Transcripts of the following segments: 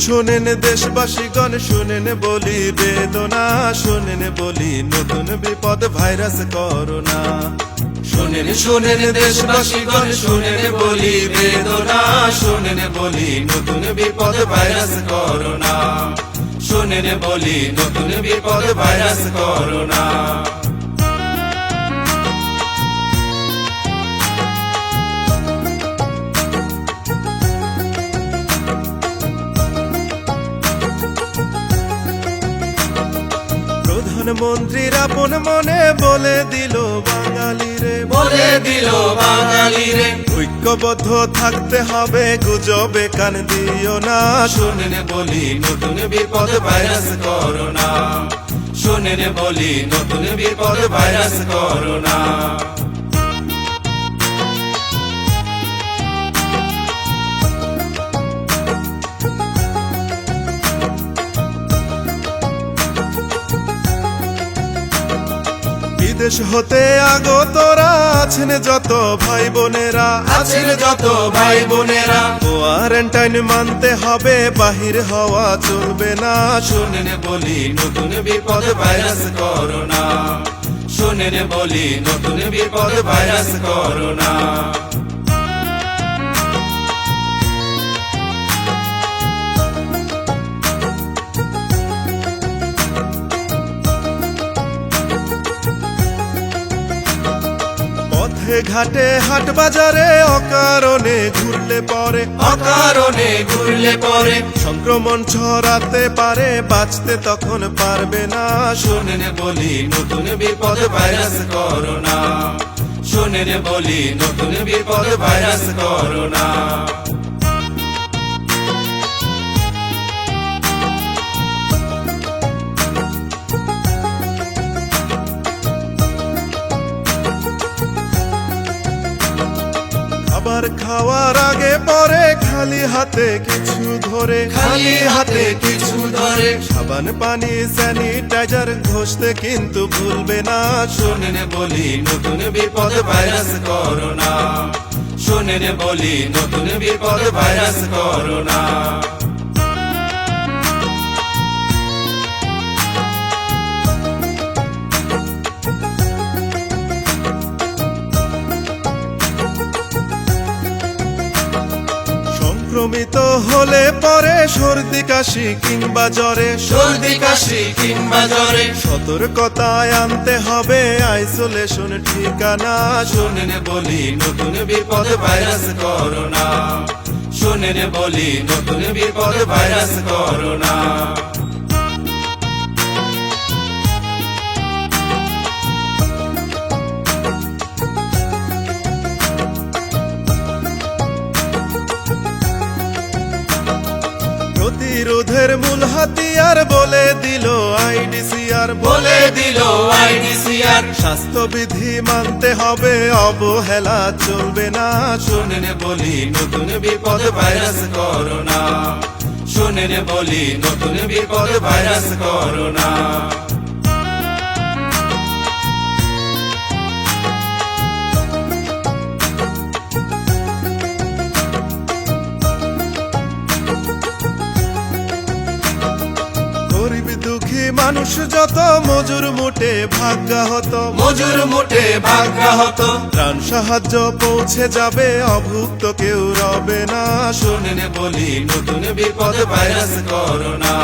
শোনেন দেশবাসীগণ, শোনেন বলি বেদনা, শোনেন বলি নতুন বিপদ ভাইরাস করোনা। শোনেন শোনেন দেশবাসীগণ, শোনেন বলি বেদনা, শোনেন বলি নতুন বিপদ ভাইরাস করোনা। শোনেন বলি নতুন বিপদ ভাইরাস করোনা। প্রধানমন্ত্রীর আপন মনে বলে দিল বাঙালিরে, বলে দিল বাঙালিরে, ঐক্যবদ্ধ থাকতে হবে, গুজবে কান দিও না। শোনেন বলি নতুন বিপদ ভাইরাস করোনা। শোনেন বলি নতুন বিপদ ভাইরাস করোনা। বিদেশ হতে আগতরা আছেন যত ভাই বোনেরা, আছেন যত ভাই বোনেরা, কোয়ারেন্টাইন মানতে হবে, বাহির হওয়া চলবে না। শোনেন বলি নতুন বিপদ ভাইরাস করোনা। শোনেন বলি নতুন বিপদ ভাইরাস করোনা। ঘাটে হাট বাজারে অকারণে ঘুরলে পরে, অকারণে ঘুরলে পরে সংক্রমণ ছড়াতে পারে, বাঁচতে তখন পারবে না। শোনেন বলি নতুন বিপদ ভাইরাস করোনা। শোনেন বলি নতুন বিপদ ভাইরাস করোনা। খাবার খাওয়ার আগে পরে খালি হাতে কিছু ধরে, খালি হাতে কিছু ধরে সাবান পানি স্যানিটাইজার ঘষতে কিন্তু ভুলবে না। শোনেন বলি নতুন বিপদ ভাইরাস করোনা। শোনেন বলি নতুন বিপদ ভাইরাস করোনা। সংক্রমিত হলে পরে সর্দি কাশি কিংবা জ্বরে, সর্দি কাশি কিংবা জ্বরে সতর্কতায় আনতে হবে আইসোলেশন ঠিকানা। শোনেন বলি নতুন বিপদ ভাইরাস করোনা। শোনেন বলি নতুন বিপদ ভাইরাস করোনা। প্রতিরোধের মূল হাতিয়ার বলে দিল আইডিসিআর, বলে দিল আইডিসিআর স্বাস্থ্যবিধি মানতে হবে, অবহেলা চলবে না। শোনেন বলি নতুন বিপদ ভাইরাস করোনা। শোনেন বলি নতুন বিপদ ভাইরাস করোনা। মানুষ যত মজুর মুঠে ভাগ্যা হতো, মজুর মুঠে ভাগ্যা হতো ত্রাণ সাহায্য পৌঁছে যাবে, অভুক্ত কেউ রবে না। শোনেন বলি নতুন বিপদ ভাইরাস করোনা।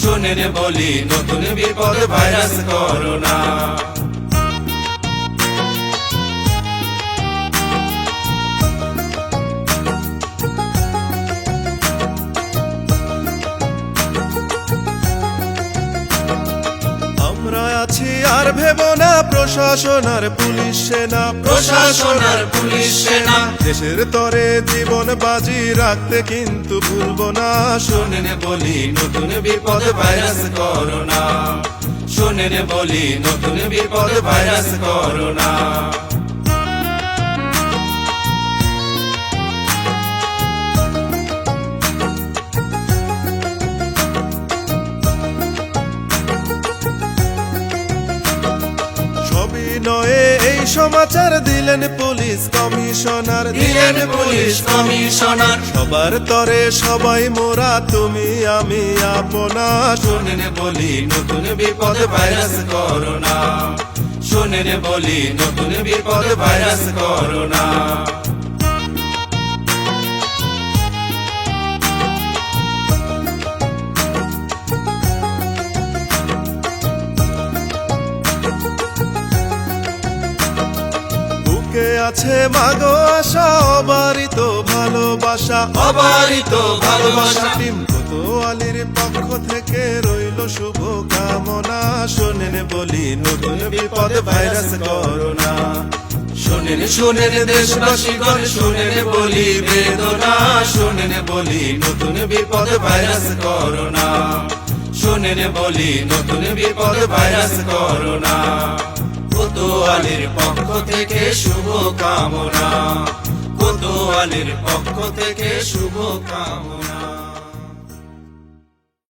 শোনেন বলি নতুন বিপদ ভাইরাস করোনা। আছি আর ভেব না প্রশাসন আর পুলিশ সেনা, প্রশাসন আর পুলিশ সেনা দেশের তরে জীবন বাজি রাখতে কিন্তু ভুলবো না। শোনেন বলি নতুন বিপদ ভাইরাস করোনা। শোনেন বলি নতুন বিপদ ভাইরাস করোনা। নয়ে এই সমাচার দিলেন পুলিশ কমিশনার, দিলেন পুলিশ কমিশনার। সবার তরে সবাই মোরা, তুমি আমি আপনা। শোনেন বলি নতুন বিপদ ভাইরাস করোনা, শোনেন বলি নতুন বিপদ ভাইরাস করোনা। বুকে আছে মাগো আশা, অবারিত ভালোবাসা, অবারিত ভালোবাসা। টিম কোতোয়ালির পক্ষ থেকে রইল শুভ কামনা। শোনেন বলি নতুন বিপদ ভাইরাস করোনা। শোনেন শোনেন দেশবাসীগণ, শোনেন বলি বেদনা, শোনেন বলি নতুন বিপদ ভাইরাস করোনা, শোনেন বলি নতুন বিপদ ভাইরাস করোনা। কোতোয়ালির পক্ষ থেকে শুভ কামনা, কোতোয়ালির পক্ষ থেকে শুভ কামনা।